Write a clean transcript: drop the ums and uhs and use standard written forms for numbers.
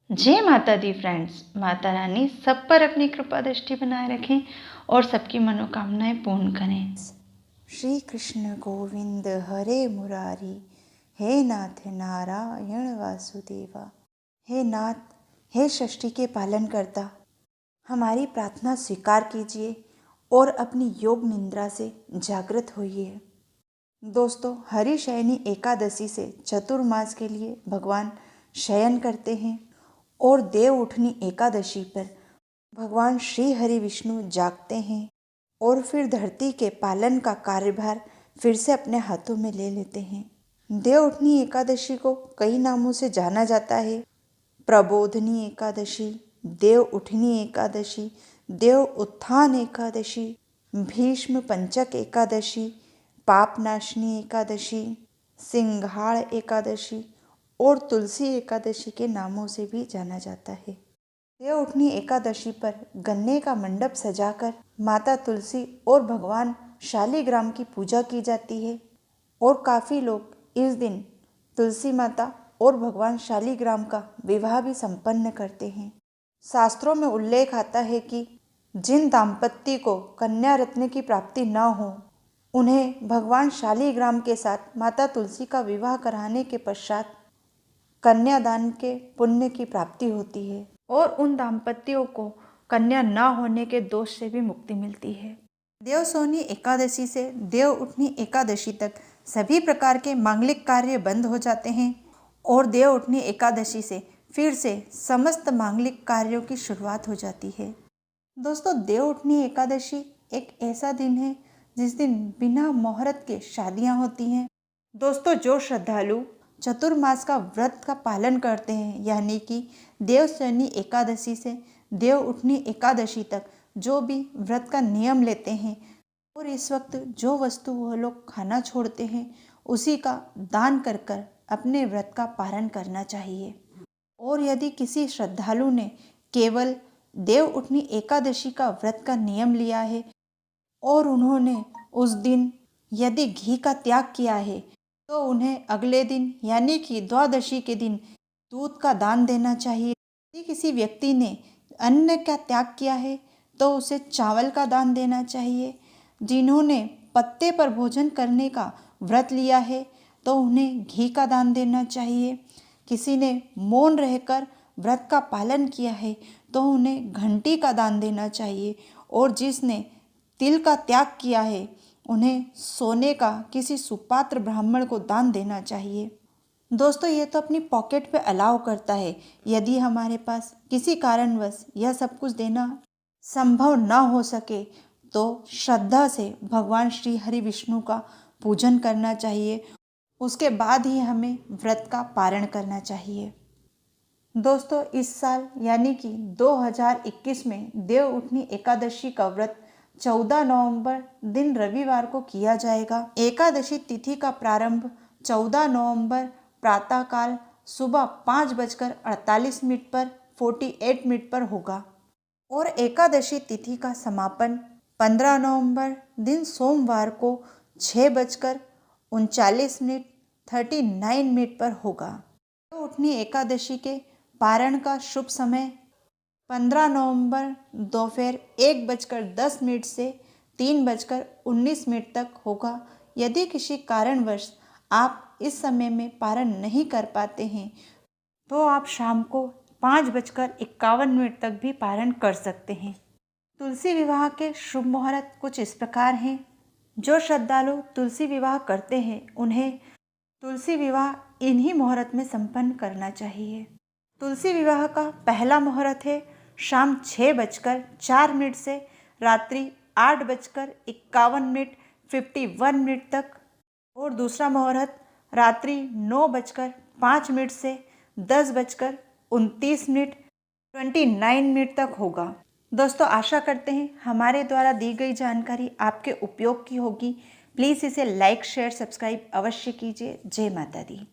जय माता दी फ्रेंड्स। माता रानी सब पर अपनी कृपा दृष्टि बनाए रखें और सबकी मनोकामनाएं पूर्ण करें। श्री कृष्ण गोविंद हरे मुरारी, हे नाथ नारायण वासुदेवा। हे नाथ, हे सृष्टि के पालन करता, हमारी प्रार्थना स्वीकार कीजिए और अपनी योग निद्रा से जागृत होइए। दोस्तों, हरिशयनी एकादशी से चतुर्मास के लिए भगवान शयन करते हैं और देव उठनी एकादशी पर भगवान श्री हरि विष्णु जागते हैं और फिर धरती के पालन का कार्यभार फिर से अपने हाथों में ले लेते हैं। देव उठनी एकादशी को कई नामों से जाना जाता है। प्रबोधनी एकादशी, देव उठनी एकादशी, देव उत्थान एकादशी, भीष्म पंचक एकादशी, पापनाशनी एकादशी, सिंघाड़ एकादशी और तुलसी एकादशी के नामों से भी जाना जाता है। देव उठनी एकादशी पर गन्ने का मंडप सजाकर माता तुलसी और भगवान शालिग्राम की पूजा की जाती है और काफ़ी लोग इस दिन तुलसी माता और भगवान शालिग्राम का विवाह भी संपन्न करते हैं। शास्त्रों में उल्लेख आता है कि जिन दाम्पत्य को कन्या रत्न की प्राप्ति न हो, उन्हें भगवान शालिग्राम के साथ माता तुलसी का विवाह कराने के पश्चात कन्यादान के पुण्य की प्राप्ति होती है और उन दाम्पत्यों को कन्या न होने के दोष से भी मुक्ति मिलती है। देवसोनी एकादशी से देव उठनी एकादशी तक सभी प्रकार के मांगलिक कार्य बंद हो जाते हैं और देव उठनी एकादशी से फिर से समस्त मांगलिक कार्यों की शुरुआत हो जाती है। दोस्तों, देव उठनी एकादशी एक ऐसा दिन है जिस दिन बिना मुहूर्त के शादियां होती हैं। दोस्तों, जो श्रद्धालु चतुर्मास का व्रत का पालन करते हैं, यानी कि देवशयनी एकादशी से देव उठनी एकादशी तक जो भी व्रत का नियम लेते हैं और इस वक्त जो वस्तु वह लोग खाना छोड़ते हैं उसी का दान कर कर अपने व्रत का पालन करना चाहिए। और यदि किसी श्रद्धालु ने केवल देव उठनी एकादशी का व्रत का नियम लिया है और उन्होंने उस दिन यदि घी का त्याग किया है तो उन्हें अगले दिन यानी कि द्वादशी के दिन दूध का दान देना चाहिए। यदि किसी व्यक्ति ने अन्न का त्याग किया है तो उसे चावल का दान देना चाहिए। जिन्होंने पत्ते पर भोजन करने का व्रत लिया है तो उन्हें घी का दान देना चाहिए। किसी ने मौन रहकर व्रत का पालन किया है तो उन्हें घंटी का दान देना चाहिए और जिसने तिल का त्याग किया है उन्हें सोने का किसी सुपात्र ब्राह्मण को दान देना चाहिए। दोस्तों, ये तो अपनी पॉकेट पे अलाउ करता है। यदि हमारे पास किसी कारणवश यह सब कुछ देना संभव न हो सके तो श्रद्धा से भगवान श्री हरि विष्णु का पूजन करना चाहिए। उसके बाद ही हमें व्रत का पारण करना चाहिए। दोस्तों, इस साल यानी कि 2021 में देव उठनी एकादशी का व्रत 14 नवंबर दिन रविवार को किया जाएगा। एकादशी तिथि का प्रारंभ 14 नवंबर प्रातःकाल सुबह 5:48 पर 48 पर होगा और एकादशी तिथि का समापन 15 नवंबर दिन सोमवार को 6:39 पर होगा। देव उठनी एकादशी के पारण का शुभ समय 15 नवंबर दोपहर 1:10 से 3:19 तक होगा। यदि किसी कारणवश आप इस समय में पारण नहीं कर पाते हैं तो आप शाम को 5:51 तक भी पारण कर सकते हैं। तुलसी विवाह के शुभ मुहूर्त कुछ इस प्रकार हैं। जो श्रद्धालु तुलसी विवाह करते हैं उन्हें तुलसी विवाह इन्हीं मुहूर्त में संपन्न करना चाहिए। तुलसी विवाह का पहला मुहूर्त है शाम 6:04 से रात्रि 8:51 तक और दूसरा मुहूर्त रात्रि 9:05 से 10:29 तक होगा। दोस्तों, आशा करते हैं हमारे द्वारा दी गई जानकारी आपके उपयोग की होगी। प्लीज़ इसे लाइक शेयर सब्सक्राइब अवश्य कीजिए। जय माता दी।